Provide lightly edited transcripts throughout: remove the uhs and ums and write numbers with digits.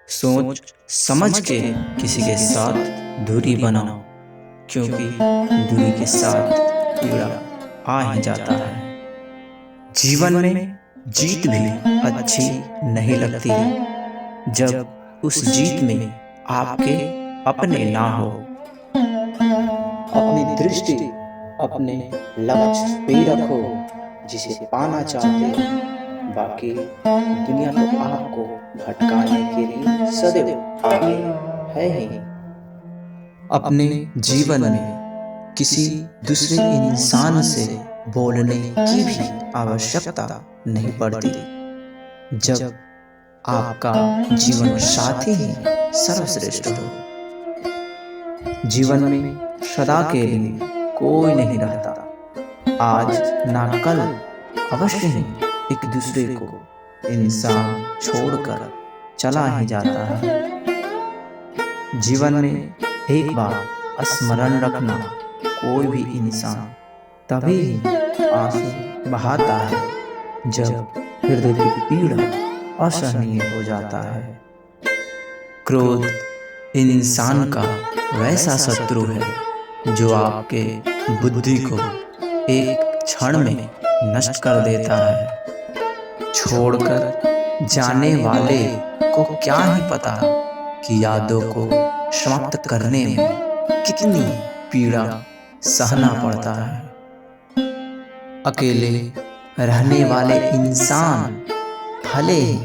सोच समझ के किसी के साथ दूरी बनाओ, क्योंकि दूरी के साथ पीड़ा आ ही जाता है। जीवन में जीत भी अच्छी नहीं लगती जब उस जीत में आपके अपने ना हो। अपनी दृष्टि अपने लक्ष्य पे रखो जिसे पाना चाहते हो, बाकी दुनिया तो आपको भटकाने के लिए सदैव आगे है ही। अपने जीवन में किसी दूसरे इंसान से बोलने की भी आवश्यकता नहीं पड़ती जब आपका जीवन साथी ही सर्वश्रेष्ठ हो। जीवन में सदा के लिए कोई नहीं रहता, आज ना कल अवश्य ही एक दूसरे को इंसान छोड़कर चला ही जाता है। जीवन में एक बात स्मरण रखना, कोई भी इंसान तभी ही आंसू बहाता है जब हृदय की पीड़ा असहनीय हो जाता है। क्रोध इंसान का वैसा शत्रु है जो आपके बुद्धि को एक क्षण में नष्ट कर देता है। छोड़कर जाने वाले को क्या ही पता कि यादों को समाप्त करने में कितनी पीड़ा सहना पड़ता है। अकेले रहने वाले इंसान भले ही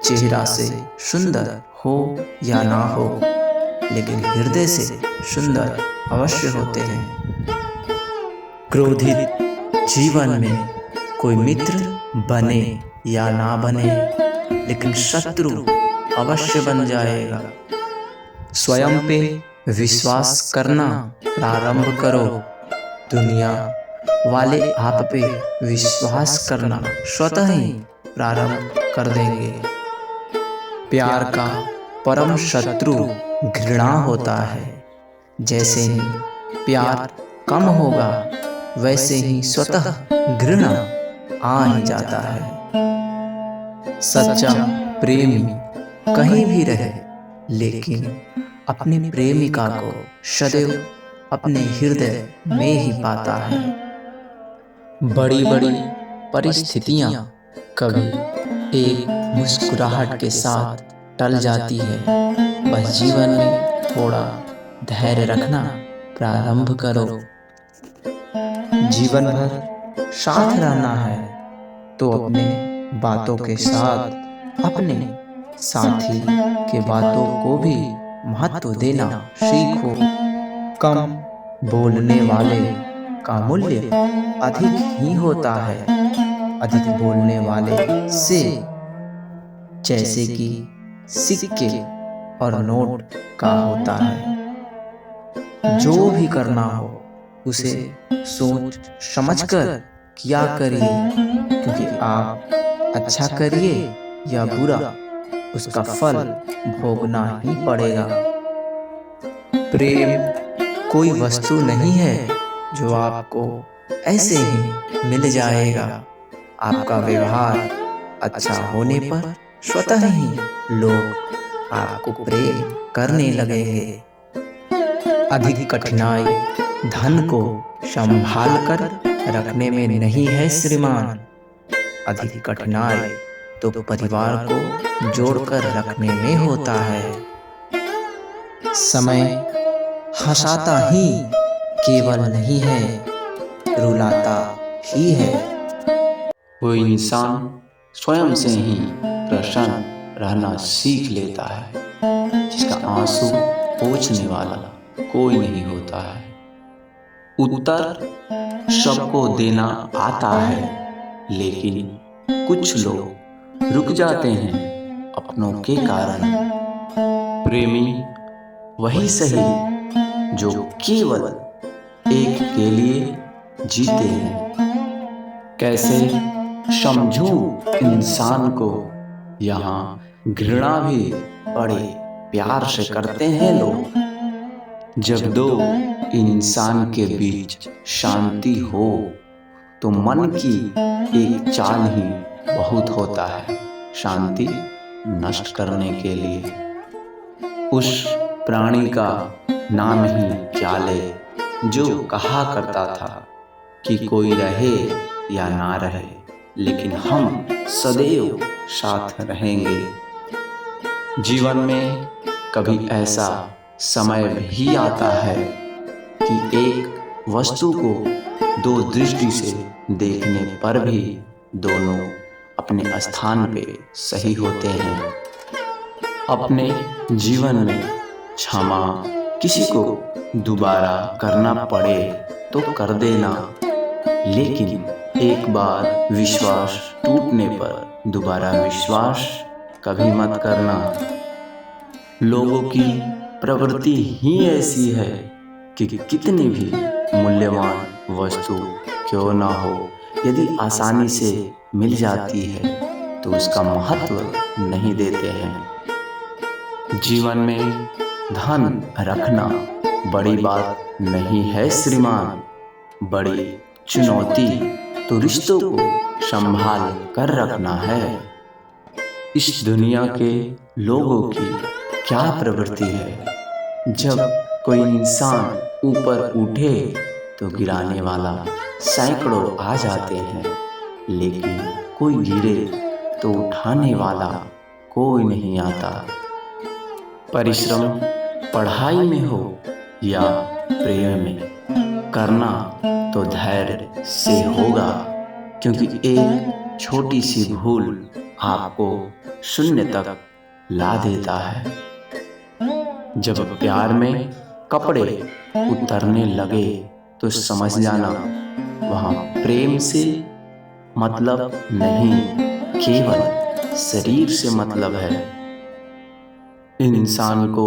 चेहरा से सुंदर हो या ना हो, लेकिन हृदय से सुंदर अवश्य होते हैं। क्रोधित जीवन में कोई मित्र बने या ना बने, लेकिन शत्रु अवश्य बन जाएगा। स्वयं पे विश्वास करना प्रारंभ करो, दुनिया वाले आप पे विश्वास करना स्वतः ही प्रारंभ कर देंगे। प्यार का परम शत्रु घृणा होता है। जैसे ही प्यार कम होगा, वैसे ही स्वतः घृणा आ ही जाता है। सच्चा प्रेमी कहीं भी रहे, लेकिन अपनी प्रेमिका को सदैव अपने हृदय में ही पाता है। बड़ी बड़ी परिस्थितियां कभी एक मुस्कुराहट के साथ टल जाती है। बस जीवन में थोड़ा धैर्य रखना प्रारंभ करो। जीवन भर साथ रहना है तो अपने बातों के साथ अपने साथी के बातों को भी महत्व देना सीखो। कम बोलने वाले का मूल्य अधिक ही होता है, अधिक बोलने वाले से। जैसे कि सिक्के और नोट का होता है। जो भी करना हो उसे सोच समझकर किया करिए, क्योंकि आप अच्छा करिए या बुरा, उसका फल भोगना ही पड़ेगा। प्रेम कोई वस्तु नहीं है जो आपको ऐसे ही मिल जाएगा। आपका व्यवहार अच्छा होने पर स्वतः ही लोग आपको प्रेम करने लगेंगे। अधिक कठिनाई धन को संभाल कर रखने में नहीं है श्रीमान, अधिक कठिनाई तो परिवार को जोड़कर रखने में होता है। समय हंसाता ही केवल नहीं है, रुलाता ही है। वो इंसान स्वयं से ही प्रसन्न रहना सीख लेता है जिसका आंसू पोंछने वाला कोई नहीं होता है। उत्तर सबको देना आता है, लेकिन कुछ लोग रुक जाते हैं अपनों के कारण। प्रेमी वही सही जो केवल एक के लिए जीते हैं। कैसे समझूं इंसान को, यहाँ घृणा भी बड़े प्यार से करते हैं लोग। जब दो इंसान के बीच शांति हो तो मन की एक चाल ही बहुत होता है शांति नष्ट करने के लिए। उस प्राणी का नाम ही क्या ले जो कहा करता था कि कोई रहे या ना रहे, लेकिन हम सदैव साथ रहेंगे। जीवन में कभी ऐसा समय भी आता है कि एक वस्तु को दो दृष्टि से देखने पर भी दोनों अपने स्थान पे सही होते हैं। अपने जीवन में क्षमा किसी को दोबारा करना पड़े तो कर देना, लेकिन एक बार विश्वास टूटने पर दोबारा विश्वास कभी मत करना। लोगों की प्रवृत्ति ही ऐसी है कि कितनी भी मूल्यवान वस्तु क्यों ना हो, यदि आसानी से मिल जाती है तो उसका महत्व नहीं देते हैं। जीवन में धन रखना बड़ी बात नहीं है श्रीमान, बड़ी चुनौती तो रिश्तों को संभाल कर रखना है। इस दुनिया के लोगों की क्या प्रवृत्ति है, जब कोई इंसान ऊपर उठे तो गिराने वाला सैकड़ों आ जाते हैं, लेकिन कोई गिरे तो उठाने वाला कोई नहीं आता। परिश्रम पढ़ाई में हो या प्रेम में, करना तो धैर्य से होगा, क्योंकि एक छोटी सी भूल आपको शून्य तक ला देता है। जब प्यार में कपड़े उतरने लगे तो समझ जाना वहाँ प्रेम से मतलब नहीं, केवल शरीर से मतलब है। इंसान को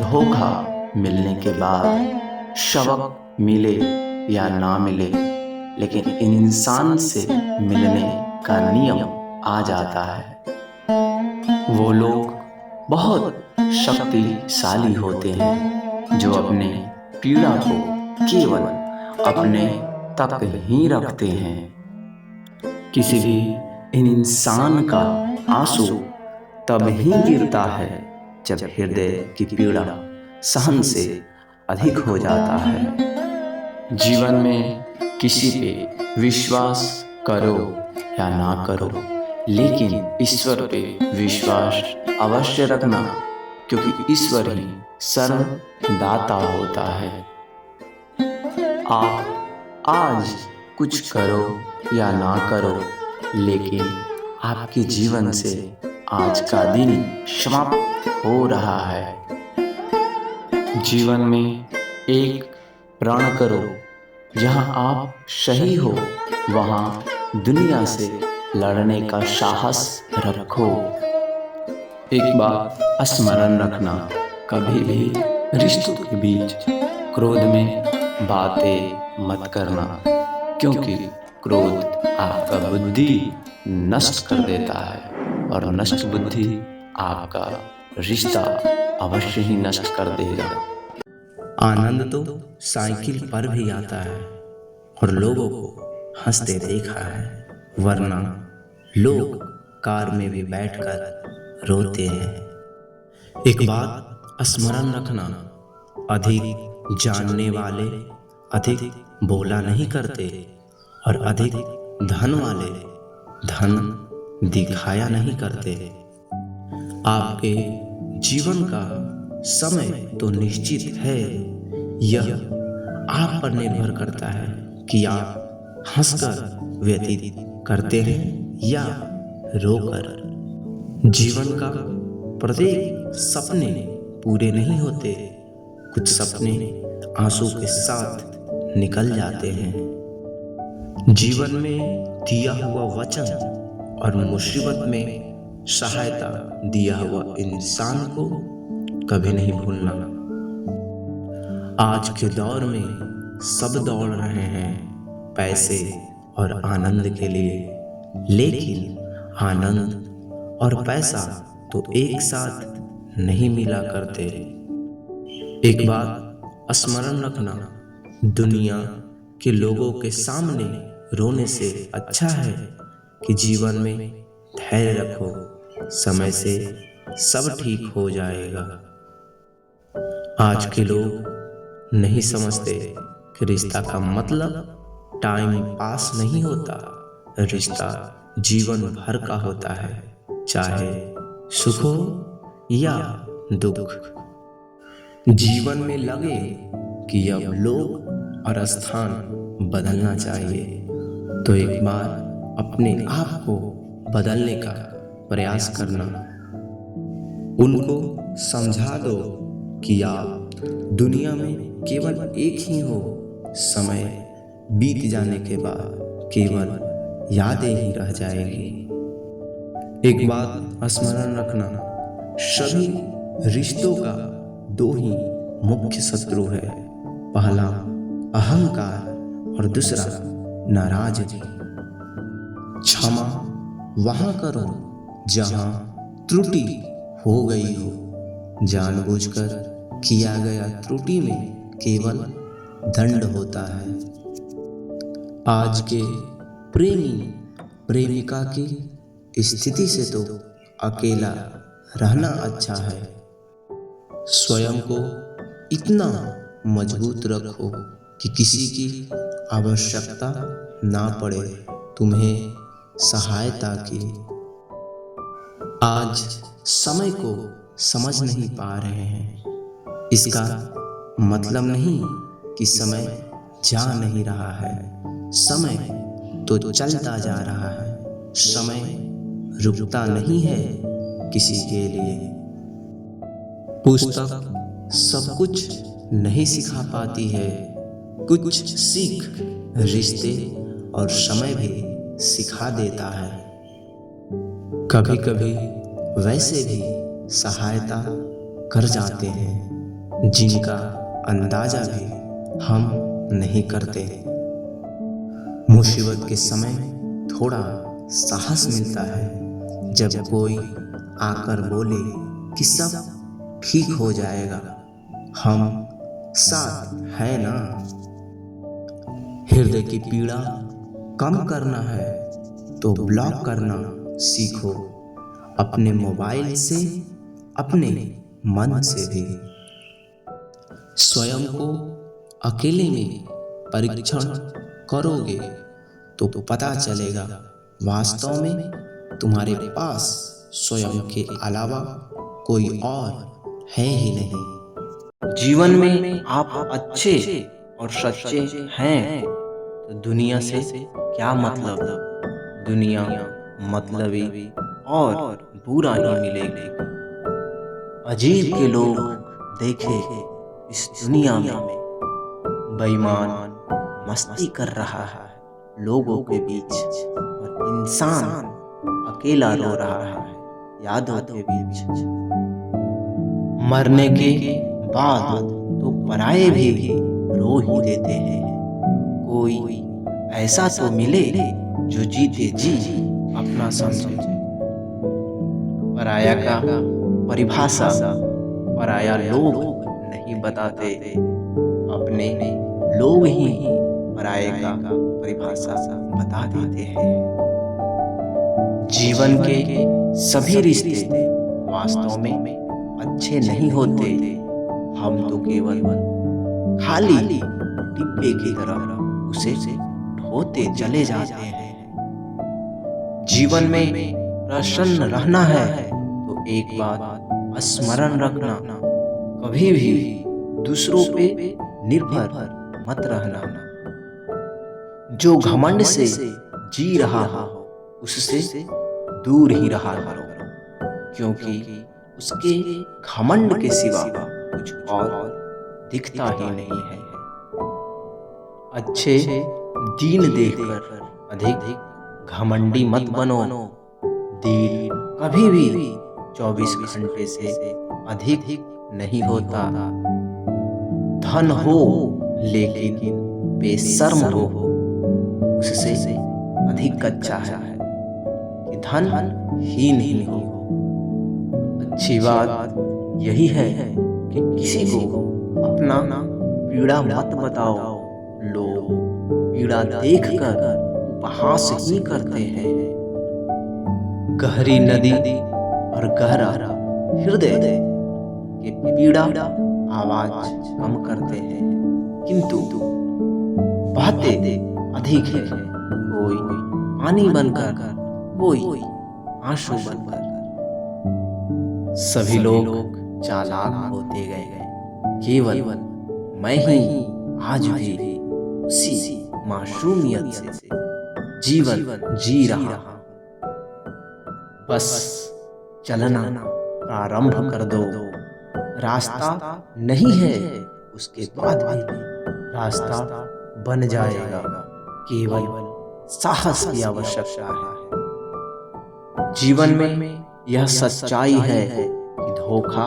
धोखा मिलने के बाद सबक मिले या ना मिले, लेकिन इंसान से मिलने का नियम आ जाता है। वो लोग बहुत शक्तिशाली होते हैं जो अपने पीड़ा को केवल अपने तक ही रखते हैं। किसी भी इंसान का आंसू तब ही गिरता है जब हृदय की पीड़ा सहन से अधिक हो जाता है। जीवन में किसी पे विश्वास करो या ना करो, लेकिन ईश्वर पे विश्वास अवश्य रखना, क्योंकि ईश्वर ही सर्वदाता होता है। आप आज कुछ करो या ना करो, लेकिन आपके जीवन से आज का दिन समाप्त हो रहा है। जीवन में एक प्रण करो, जहां आप सही हो वहां दुनिया से लड़ने का साहस रखो। एक बात स्मरण रखना, कभी भी रिश्तों के बीच क्रोध में बातें मत करना, क्योंकि क्रोध आपका बुद्धि नष्ट कर देता है और नष्ट बुद्धि आपका रिश्ता अवश्य ही नष्ट कर देगा। आनंद तो साइकिल पर भी आता है और लोगों को हंसते देखा है, वरना लोग कार में भी बैठकर रोते हैं। एक बात स्मरण रखना, अधिक जानने वाले अधिक बोला नहीं करते और अधिक धन वाले धन दिखाया नहीं करते। आपके जीवन का समय तो निश्चित है, यह आप पर निर्भर करता है कि आप हंसकर व्यतीत करते हैं या रोकर। जीवन का प्रत्येक सपने पूरे नहीं होते, कुछ सपने आंसू के साथ निकल जाते हैं। जीवन में दिया हुआ वचन और मुसीबत में सहायता दिया हुआ इंसान को कभी नहीं भूलना। आज के दौर में सब दौड़ रहे हैं पैसे और आनंद के लिए, लेकिन आनंद और पैसा तो एक साथ नहीं मिला करते। एक बात स्मरण रखना, दुनिया के लोगों के सामने रोने से अच्छा है कि जीवन में धैर्य रखो, समय से सब ठीक हो जाएगा। आज के लोग नहीं समझते कि रिश्ता का मतलब टाइम पास नहीं होता। रिश्ता जीवन भर का होता है, चाहे सुख हो या दुख। जीवन में लगे कि अब लोग और स्थान बदलना चाहिए, तो एक बार अपने आप को बदलने का प्रयास करना। उनको समझा दो कि आप दुनिया में केवल एक ही हो। समय बीत जाने के बाद केवल यादें ही रह जाएगी। एक बात स्मरण रखना, सभी रिश्तों का दो ही मुख्य शत्रु है। पहला अहंकार और दूसरा नाराजगी। क्षमा वहां करो जहां त्रुटि हो गई हो। जानबूझकर किया गया त्रुटि में केवल दंड होता है। आज के प्रेमी प्रेमिका की स्थिति से तो अकेला रहना अच्छा है। स्वयं को इतना मजबूत रखो कि किसी की आवश्यकता ना पड़े तुम्हें सहायता की। आज समय को समझ नहीं पा रहे हैं। इसका मतलब नहीं कि समय जा नहीं रहा है। समय तो चलता जा रहा है। समय रुकता नहीं है किसी के लिए। पुस्तक सब कुछ नहीं सिखा पाती है, कुछ सीख रिश्ते और समय भी सिखा देता है। कभी कभी वैसे भी सहायता कर जाते हैं जिनका अंदाजा भी हम नहीं करते। मुसीबत के समय थोड़ा साहस मिलता है जब कोई आकर बोले कि सब ठीक हो जाएगा, हम साथ हैं ना। हृदय की पीड़ा कम करना है तो ब्लॉक करना सीखो, अपने मोबाइल से, अपने मन से भी। स्वयं को अकेले में परीक्षण करोगे तो पता चलेगा वास्तव में तुम्हारे पास स्वयं के अलावा कोई और है ही नहीं। जीवन में आप अच्छे और सच्चे हैं तो दुनिया से क्या मतलब। दुनिया मतलबी और बुरा ही मिलेगी। अजीब के लोग देखे इस दुनिया में, बेईमान मस्ती कर रहा है लोगों के बीच, और इंसान अकेला रो रहा है यादों के बीच। मरने के बाद तो पराये भी रो ही देते हैं। कोई ऐसा तो मिले जो जीते जी अपना समझे। पराया का परिभाषा पराया लोग नहीं बताते, अपने लोग ही पराये का परिभाषा बता देते हैं। जीवन के सभी रिश्ते वास्तव में अच्छे नहीं होते। हम तो केवल खाली डिब्बे की तरह उसे ढोते चले जाते हैं। जीवन में प्रसन्न रहना है तो एक बात स्मरण रखना, कभी भी दूसरों पे निर्भर मत रहना। जो घमंड से जी रहा हो उससे दूर ही रहा करो, क्योंकि उसके घमंड के सिवा कुछ और दिखता ही नहीं है। अच्छे दिन देखकर अधिक घमंडी मत बनो। दिन कभी भी 24 घंटे से अधिक नहीं होता। धन हो लेकिन बेशर्म हो, उससे अधिक अच्छा है कि धन ही नहीं हो। अच्छी बात यही है कि किसी को अपना पीड़ा मत बताओ। लोग पीड़ा देखकर उपहास ही करते हैं। गहरी नदी और गहरा हृदय के पीड़ा आवाज कम करते हैं, किंतु बातें अधिक है। कोई पानी बनकर, कोई आंसू बनकर। सभी लोग चालाक होते गए, केवल मैं ही आज भी उसी मासूमियत से जीवन जी रहा हूं। बस चलना प्रारंभ कर दो। रास्ता नहीं है, उसके बाद भी रास्ता बन जाएगा। केवल साहस की आवश्यकता है। जीवन में यह सच्चाई है कि धोखा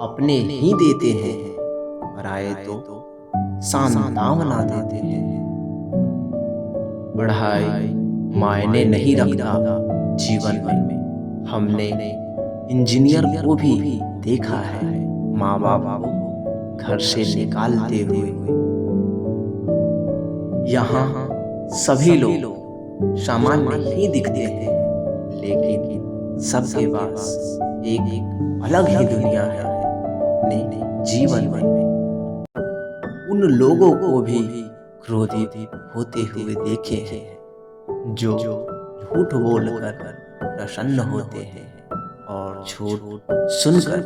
अपने ही देते हैं, पराये तो सांत्वना देते हैं। पढ़ाई मायने नहीं रखता जीवन में। हमने इंजीनियर को भी देखा है माँ बाप को घर से निकालते हुए। यहाँ सभी लोग सामान्य ही दिखते हैं, लेकिन सबके पास एक अलग ही दुनिया है अपने जीवन में। उन लोगों को भी क्रोधित होते हुए देखे हैं जो झूठ बोलकर प्रसन्न होते हैं और झूठ सुनकर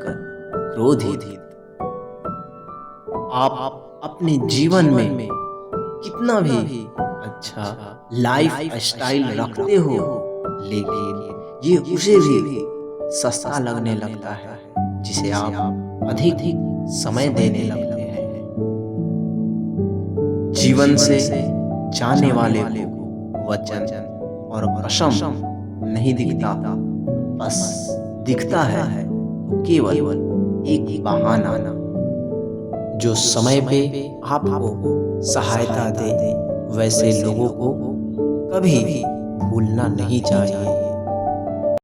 क्रोधित। आप अपने जीवन में कितना भी अच्छा लाइफ स्टाइल रखते हो, लेकिन ये उसे भी सस्ता लगने लगता है जिसे आप अधिक समय देने लगते हैं। जीवन से जाने वाले को वचन और कसम नहीं दिखता, बस दिखता है केवल एक बहाना जो समय पे आपको सहायता दे। वैसे लोगों को कभी भूलना नहीं चाहिए।